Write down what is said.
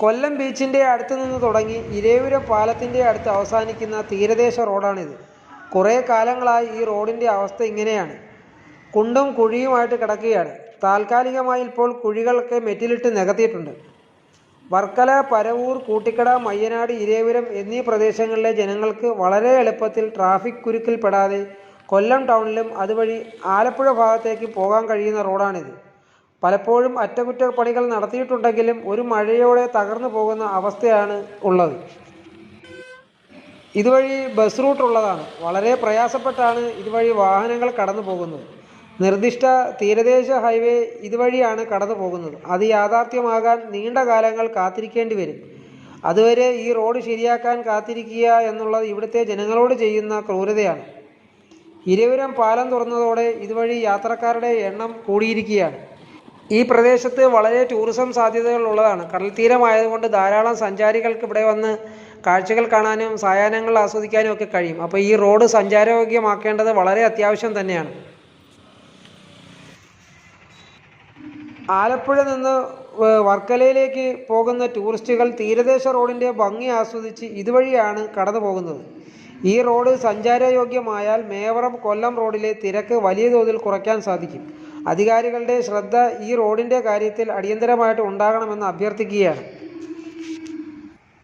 കൊല്ലം ബീച്ചിൻ്റെ അടുത്ത് നിന്ന് തുടങ്ങി ഇരവിപുരം പാലത്തിൻ്റെ അടുത്ത് അവസാനിക്കുന്ന തീരദേശ റോഡാണിത്. കുറേ കാലങ്ങളായി ഈ റോഡിൻ്റെ അവസ്ഥ ഇങ്ങനെയാണ്. കുണ്ടും കുഴിയുമായിട്ട് കിടക്കുകയാണ്. താൽക്കാലികമായി ഇപ്പോൾ കുഴികളൊക്കെ മെറ്റിലിട്ട് നികത്തിയിട്ടുണ്ട്. വർക്കല, പരവൂർ, കൂട്ടിക്കട, മയ്യനാട്, ഇരവിപുരം എന്നീ പ്രദേശങ്ങളിലെ ജനങ്ങൾക്ക് വളരെ എളുപ്പത്തിൽ ട്രാഫിക് കുരുക്കിൽപ്പെടാതെ കൊല്ലം ടൗണിലും അതുവഴി ആലപ്പുഴ ഭാഗത്തേക്ക് പോകാൻ കഴിയുന്ന റോഡാണിത്. പലപ്പോഴും അറ്റകുറ്റപ്പണികൾ നടത്തിയിട്ടുണ്ടെങ്കിലും ഒരു മഴയോടെ തകർന്നു പോകുന്ന അവസ്ഥയാണ് ഉള്ളത്. ഇതുവഴി ബസ് റൂട്ട് ഉള്ളതാണ്. വളരെ പ്രയാസപ്പെട്ടാണ് ഇതുവഴി വാഹനങ്ങൾ കടന്നു പോകുന്നത്. നിർദ്ദിഷ്ട തീരദേശ ഹൈവേ ഇതുവഴിയാണ് കടന്നു പോകുന്നത്. അത് യാഥാർത്ഥ്യമാകാൻ നീണ്ട കാലങ്ങൾ കാത്തിരിക്കേണ്ടി വരും. അതുവരെ ഈ റോഡ് ശരിയാക്കാൻ കാത്തിരിക്കുക എന്നുള്ളത് ഇവിടുത്തെ ജനങ്ങളോട് ചെയ്യുന്ന ക്രൂരതയാണ്. ഇരവിപുരം പാലം തുറന്നതോടെ ഇതുവഴി യാത്രക്കാരുടെ എണ്ണം കൂടിയിരിക്കുകയാണ്. ഈ പ്രദേശത്ത് വളരെ ടൂറിസം സാധ്യതകൾ ഉള്ളതാണ്. കടൽത്തീരമായതുകൊണ്ട് ധാരാളം സഞ്ചാരികൾക്ക് ഇവിടെ വന്ന് കാഴ്ചകൾ കാണാനും സായാഹ്നങ്ങൾ ആസ്വദിക്കാനും ഒക്കെ കഴിയും. അപ്പോൾ ഈ റോഡ് സഞ്ചാരയോഗ്യമാക്കേണ്ടത് വളരെ അത്യാവശ്യം തന്നെയാണ്. ആലപ്പുഴ നിന്ന് വർക്കലയിലേക്ക് പോകുന്ന ടൂറിസ്റ്റുകൾ തീരദേശ റോഡിൻ്റെ ഭംഗി ആസ്വദിച്ച് ഇതുവഴിയാണ് കടന്നു പോകുന്നത്. ഈ റോഡ് സഞ്ചാരയോഗ്യമായാൽ മേവറം കൊല്ലം റോഡിലെ തിരക്ക് വലിയ തോതിൽ കുറയ്ക്കാൻ സാധിക്കും. അധികാരികളുടെ ശ്രദ്ധ ഈ റോഡിൻ്റെ കാര്യത്തിൽ അടിയന്തരമായിട്ട് ഉണ്ടാകണമെന്ന് അഭ്യർത്ഥിക്കുകയാണ്.